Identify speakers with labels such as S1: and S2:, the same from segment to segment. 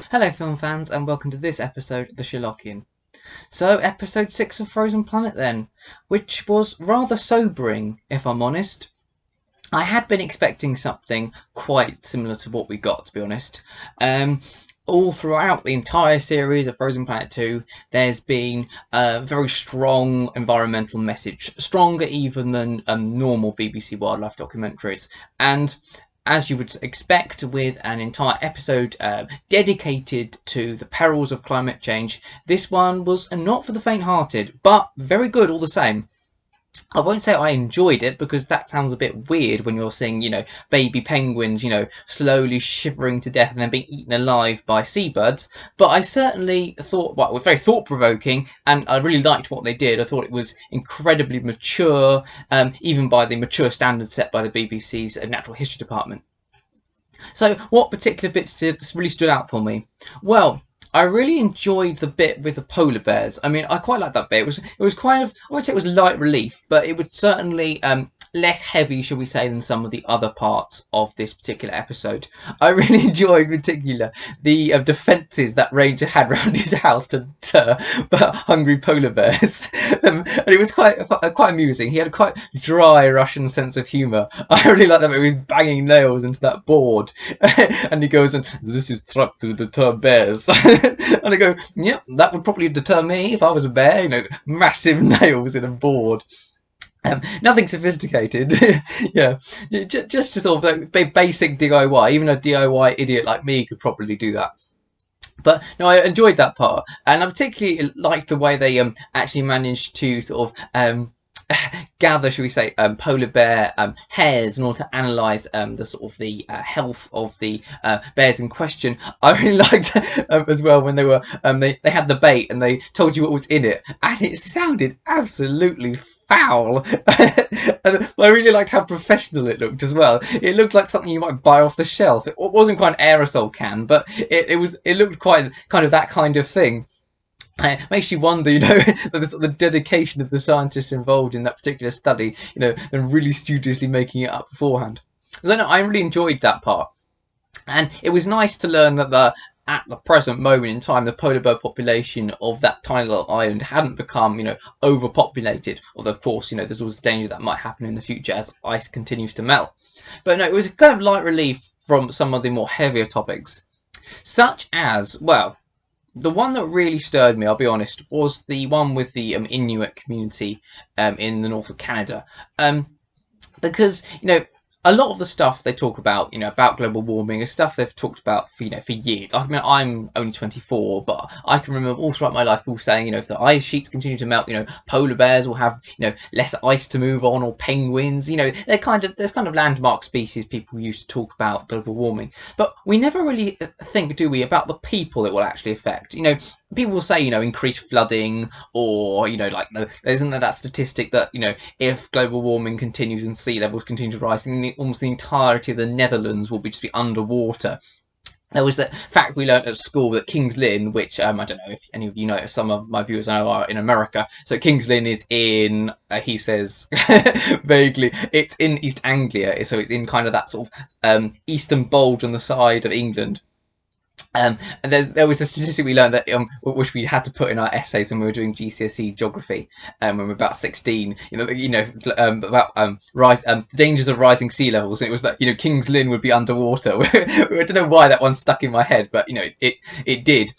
S1: Hello film fans and welcome to this episode of the Sherlockian. So episode 6 of Frozen Planet then, which was rather sobering if I'm honest. I had been expecting something quite similar to what we got, to be honest. All throughout the entire series of Frozen Planet 2, there's been a very strong environmental message, stronger even than normal BBC wildlife documentaries. And as you would expect with an entire episode dedicated to the perils of climate change, this one was not for the faint-hearted, but very good all the same. I won't say I enjoyed it because that sounds a bit weird when you're seeing, baby penguins, slowly shivering to death and then being eaten alive by seabirds. But I certainly thought, well, it was very thought-provoking and I really liked what they did. I thought it was incredibly mature, even by the mature standards set by the BBC's Natural History Department. So what particular bits really stood out for me? Well, I really enjoyed the bit with the polar bears. I mean, I quite liked that bit. It was kind of, I would say it was light relief, but it was certainly less heavy, shall we say, than some of the other parts of this particular episode. I really enjoyed, in particular, the defences that Ranger had around his house to hungry polar bears. And it was quite amusing. He had a quite dry Russian sense of humour. I really like that he was banging nails into that board. And he goes, and this is truck to deter bears. And I go, yep, that would probably deter me if I was a bear, massive nails in a board. Nothing sophisticated. Yeah, just a sort of basic DIY. Even a DIY idiot like me could probably do that. But no, I enjoyed that part, and I particularly liked the way they actually managed to sort of gather, shall we say, polar bear hairs in order to analyse the sort of the health of the bears in question. I really liked as well when they were they had the bait and they told you what was in it, and it sounded absolutely foul. And I really liked how professional it looked as well. It looked like something you might buy off the shelf. It wasn't quite an aerosol can, but it looked quite kind of that kind of thing. It makes you wonder, the dedication of the scientists involved in that particular study, and really studiously making it up beforehand. So no, I really enjoyed that part. And it was nice to learn that at the present moment in time, the polar bear population of that tiny little island hadn't become, overpopulated. Although, of course, there's always a danger that might happen in the future as ice continues to melt. But no, it was a kind of light relief from some of the more heavier topics. Such as, well, the one that really stirred me, I'll be honest, was the one with the Inuit community in the north of Canada. Because, a lot of the stuff they talk about, about global warming is stuff they've talked about for, for years. I mean, I'm only 24, but I can remember all throughout my life people saying, if the ice sheets continue to melt, polar bears will have, less ice to move on, or penguins, there's kind of landmark species people used to talk about global warming. But we never really think, do we, about the people it will actually affect. People will say, increased flooding, or, isn't there that statistic that, if global warming continues and sea levels continue to rise, almost the entirety of the Netherlands will just be underwater. There was that fact we learnt at school that King's Lynn, which I don't know if any of you know, some of my viewers know are in America. So King's Lynn is in, he says vaguely, it's in East Anglia, so it's in kind of that sort of eastern bulge on the side of England. And there was a statistic we learned that which we had to put in our essays when we were doing GCSE geography when we were about 16. About dangers of rising sea levels. And it was that King's Lynn would be underwater. I don't know why that one stuck in my head, but it did.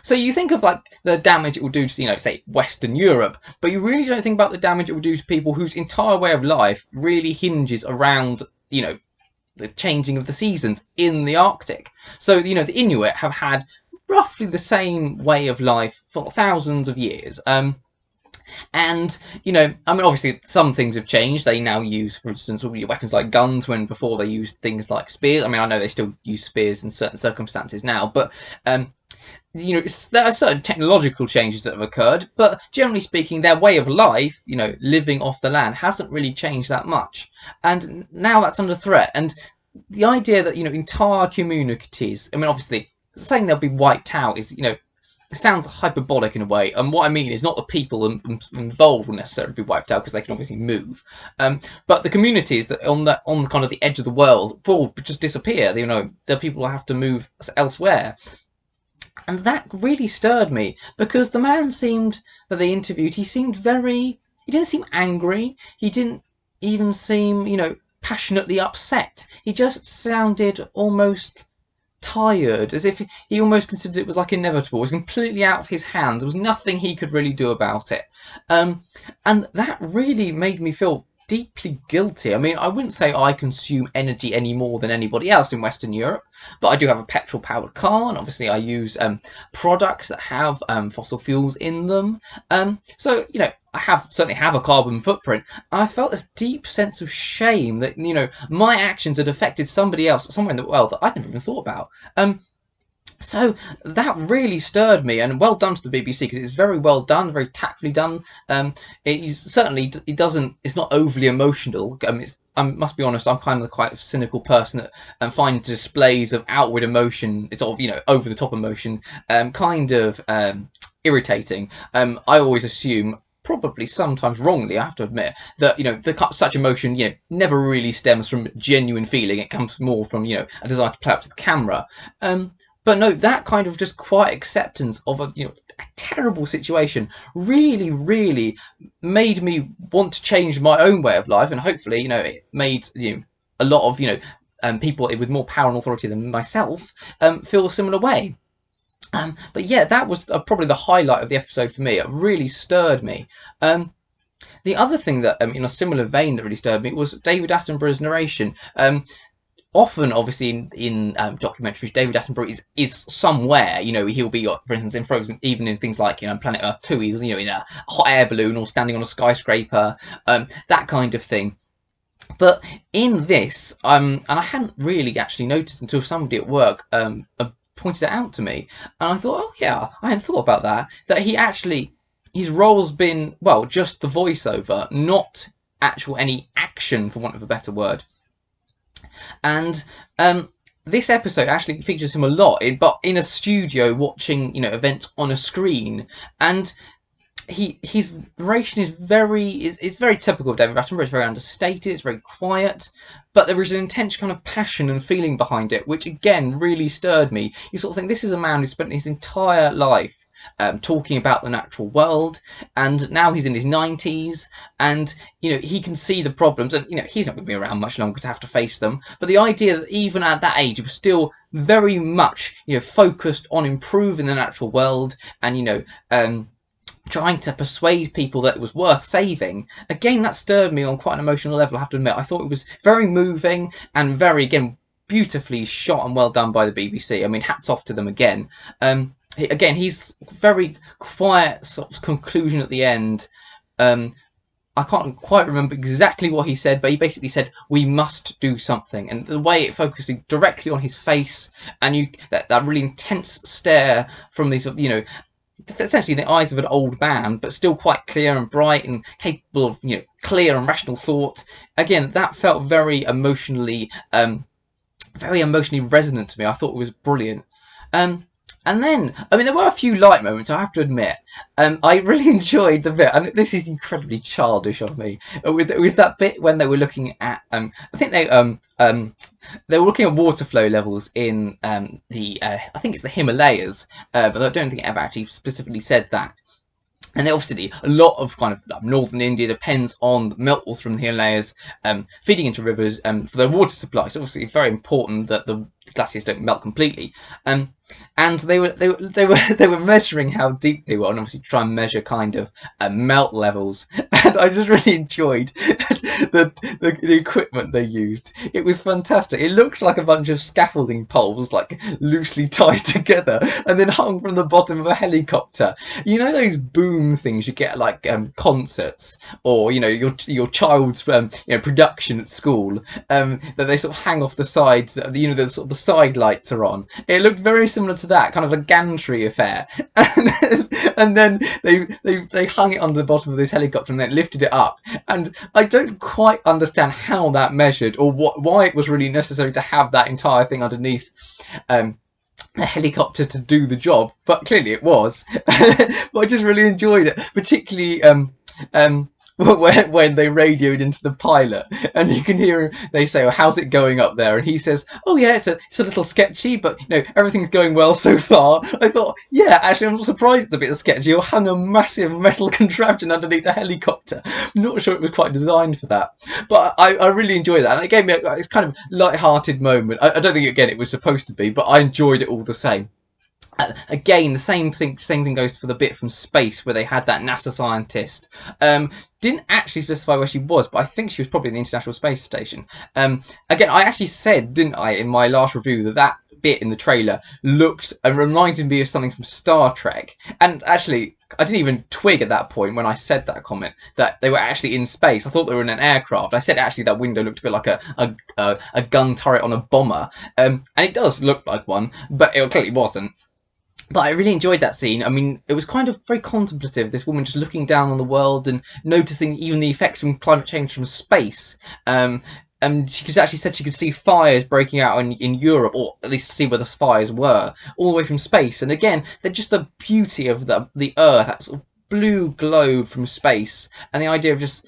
S1: So you think of like the damage it will do to say Western Europe, but you really don't think about the damage it will do to people whose entire way of life really hinges around the changing of the seasons in the Arctic. So, the Inuit have had roughly the same way of life for thousands of years. And, obviously some things have changed. They now use, for instance, weapons like guns when before they used things like spears. I mean, I know they still use spears in certain circumstances now, but, there are certain technological changes that have occurred, but generally speaking, their way of life, living off the land, hasn't really changed that much. And now that's under threat. And the idea that, entire communities, I mean, obviously, saying they'll be wiped out is, it sounds hyperbolic in a way. And what I mean is not the people involved will necessarily be wiped out because they can obviously move. But the communities that on kind of the edge of the world will just disappear. The people will have to move elsewhere. And that really stirred me, because the man seemed, that they interviewed, he seemed very, he didn't seem angry. He didn't even seem, passionately upset. He just sounded almost tired, as if he almost considered it was like inevitable. It was completely out of his hands. There was nothing he could really do about it. And that really made me feel deeply guilty. I mean, I wouldn't say I consume energy any more than anybody else in Western Europe, but I do have a petrol powered car, and obviously I use products that have fossil fuels in them. So I certainly have a carbon footprint. I felt this deep sense of shame that my actions had affected somebody else somewhere in the world that I'd never even thought about. So that really stirred me, and well done to the BBC, because it's very well done, very tactfully done. It's not overly emotional. I must be honest, I'm kind of quite a cynical person that finds displays of outward emotion, it's sort of over the top emotion, kind of irritating. I always assume, probably sometimes wrongly, I have to admit, that such emotion never really stems from genuine feeling. It comes more from a desire to play up to the camera. But no, that kind of just quiet acceptance of a terrible situation really, really made me want to change my own way of life, and hopefully, it made a lot of people with more power and authority than myself feel a similar way. But yeah, that was probably the highlight of the episode for me. It really stirred me. The other thing that, in a similar vein, that really stirred me was David Attenborough's narration. Often, obviously, in documentaries, David Attenborough is somewhere. He'll be, for instance, in Frozen, even in things like Planet Earth 2, he's in a hot air balloon or standing on a skyscraper, that kind of thing. But in this, and I hadn't really actually noticed until somebody at work pointed it out to me, and I thought, oh yeah, I hadn't thought about that he actually, his role's been, well, just the voiceover, not any action, for want of a better word. And this episode actually features him a lot, but in a studio watching events on a screen, and his narration is very typical of David Attenborough. It's very understated, it's very quiet, but there is an intense kind of passion and feeling behind it, which again really stirred me. You sort of think, this is a man who spent his entire life talking about the natural world, and now he's in his 90s, and he can see the problems, and he's not going to be around much longer to have to face them. But the idea that even at that age he was still very much focused on improving the natural world, and trying to persuade people that it was worth saving, again, that stirred me on quite an emotional level, I have to admit. I thought it was very moving and very, again, beautifully shot and well done by the BBC. I mean, hats off to them again. Again, he's very quiet sort of conclusion at the end. I can't quite remember exactly what he said, but he basically said, we must do something. And the way it focused directly on his face, and that really intense stare from these, essentially the eyes of an old man, but still quite clear and bright and capable of, clear and rational thought. Again, that felt very emotionally resonant to me. I thought it was brilliant. And then, there were a few light moments, I have to admit. I really enjoyed the bit, and this is incredibly childish of me. It was that bit when they were looking at, I think they were looking at water flow levels in I think it's the Himalayas, but I don't think it ever actually specifically said that. And obviously, a lot of kind of northern India depends on meltwater from the Himalayas feeding into rivers for their water supply. So obviously, very important that the glaciers don't melt completely. And they were measuring how deep they were, and obviously try and measure kind of melt levels. And I just really enjoyed the equipment they used. It was fantastic. It looked like a bunch of scaffolding poles, like loosely tied together, and then hung from the bottom of a helicopter. Those boom things you get at like concerts, or your child's production at school, that they sort of hang off the sides. The sort of the side lights are on. It looked very similar to that, kind of a gantry affair. And then they hung it under the bottom of this helicopter and then lifted it up. And I don't quite understand how that measured, or why it was really necessary to have that entire thing underneath a helicopter to do the job, but clearly it was. But I just really enjoyed it, particularly when they radioed into the pilot, and you can hear they say, "Oh, how's it going up there?" And he says, "Oh yeah, it's a little sketchy, but everything's going well so far." I thought, yeah, actually, I'm not surprised it's a bit sketchy. Or hung a massive metal contraption underneath the helicopter. I'm not sure it was quite designed for that, but I really enjoyed that, and it gave me it's kind of light-hearted moment. I don't think again it was supposed to be, but I enjoyed it all the same. Again, the same thing goes for the bit from space where they had that NASA scientist. Didn't actually specify where she was, but I think she was probably in the International Space Station. Again, I actually said, didn't I, in my last review, that bit in the trailer looked and reminded me of something from Star Trek. And actually, I didn't even twig at that point when I said that comment that they were actually in space. I thought they were in an aircraft. I said actually that window looked a bit like a gun turret on a bomber, and it does look like one, but it clearly wasn't. But I really enjoyed that scene. I mean, it was kind of very contemplative. This woman just looking down on the world and noticing even the effects from climate change from space. And she actually said she could see fires breaking out in Europe, or at least see where the fires were, all the way from space. And again, they're just the beauty of the Earth, that sort of blue globe from space, and the idea of just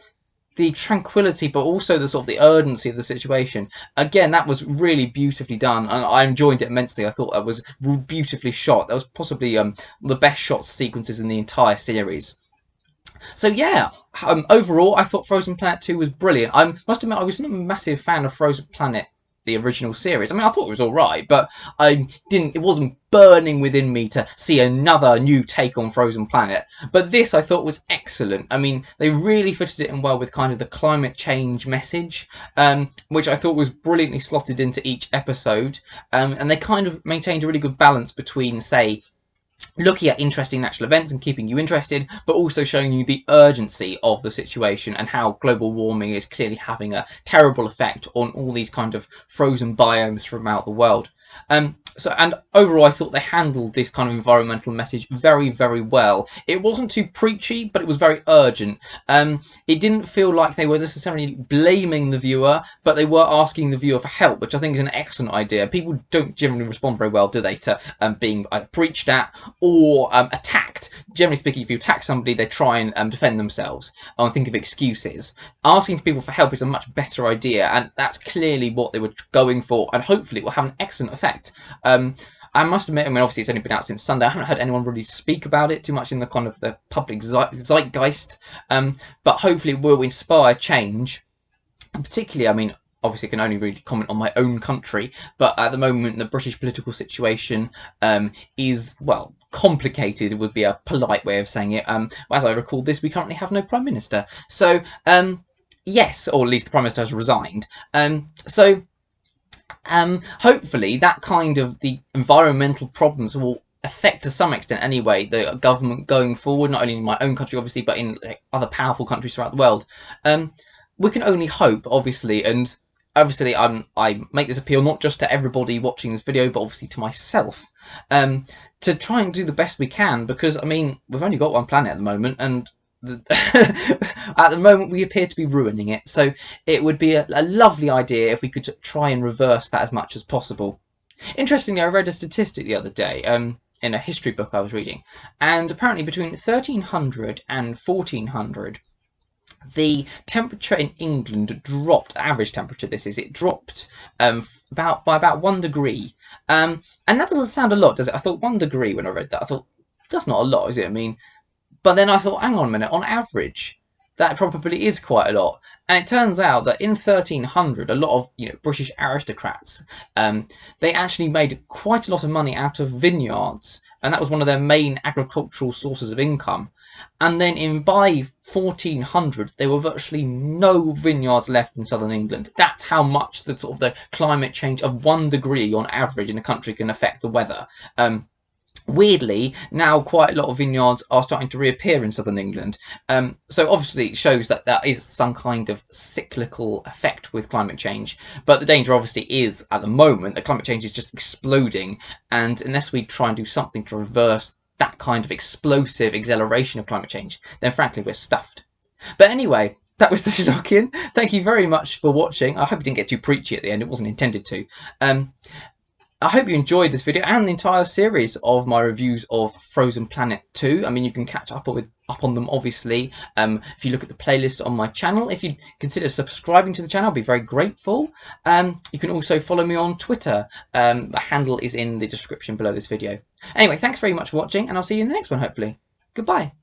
S1: the tranquility, but also the sort of the urgency of the situation. Again, that was really beautifully done, and I enjoyed it immensely. I thought that was beautifully shot. That was possibly the best shot sequences in the entire series. So yeah, overall, I thought Frozen Planet 2 was brilliant. I must admit, I was not a massive fan of Frozen Planet, the original series. I mean, I thought it was all right, but it wasn't burning within me to see another new take on Frozen Planet. But this I thought was excellent. I mean, they really fitted it in well with kind of the climate change message, which I thought was brilliantly slotted into each episode. And they kind of maintained a really good balance between, say, looking at interesting natural events and keeping you interested, but also showing you the urgency of the situation and how global warming is clearly having a terrible effect on all these kind of frozen biomes throughout the world. And overall, I thought they handled this kind of environmental message very, very well. It wasn't too preachy, but it was very urgent. It didn't feel like they were necessarily blaming the viewer, but they were asking the viewer for help, which I think is an excellent idea. People don't generally respond very well, do they, to being either preached at or attacked. Generally speaking, if you attack somebody, they try and defend themselves and think of excuses. Asking people for help is a much better idea, and that's clearly what they were going for, and hopefully it will have an excellent effect. I must admit, I mean, obviously it's only been out since Sunday. I haven't heard anyone really speak about it too much in the kind of the public zeitgeist, but hopefully it will inspire change. And particularly, I mean, obviously I can only really comment on my own country, but at the moment the British political situation is, well, complicated would be a polite way of saying it. As I recall this, we currently have no Prime Minister. So, yes, or at least the Prime Minister has resigned. Hopefully that kind of the environmental problems will affect to some extent anyway the government going forward, not only in my own country obviously, but in other powerful countries throughout the world. We can only hope, obviously, and obviously I make this appeal not just to everybody watching this video, but obviously to myself, to try and do the best we can, because I mean, we've only got one planet at the moment, and at the moment we appear to be ruining it. So it would be a lovely idea if we could try and reverse that as much as possible. Interestingly, I read a statistic the other day in a history book I was reading, and apparently between 1300 and 1400 the temperature in England dropped. Average temperature, this is, it dropped by about 1 degree, and that doesn't sound a lot, does it? I thought 1 degree when I read that. I thought, that's not a lot, is it? I mean, but then I thought, hang on a minute, on average, that probably is quite a lot. And it turns out that in 1300, a lot of British aristocrats, they actually made quite a lot of money out of vineyards, and that was one of their main agricultural sources of income. And then by 1400, there were virtually no vineyards left in southern England. That's how much the sort of the climate change of 1 degree on average in a country can affect the weather. Weirdly, now quite a lot of vineyards are starting to reappear in southern England. So obviously it shows that there is some kind of cyclical effect with climate change. But the danger obviously is, at the moment, that climate change is just exploding. And unless we try and do something to reverse that kind of explosive acceleration of climate change, then frankly we're stuffed. But anyway, that was the Shilockian. Thank you very much for watching. I hope it didn't get too preachy at the end. It wasn't intended to. I hope you enjoyed this video and the entire series of my reviews of Frozen Planet 2. I mean, you can catch up on them, obviously, if you look at the playlist on my channel. If you consider subscribing to the channel, I'll be very grateful. You can also follow me on Twitter. The handle is in the description below this video. Anyway, thanks very much for watching, and I'll see you in the next one, hopefully. Goodbye.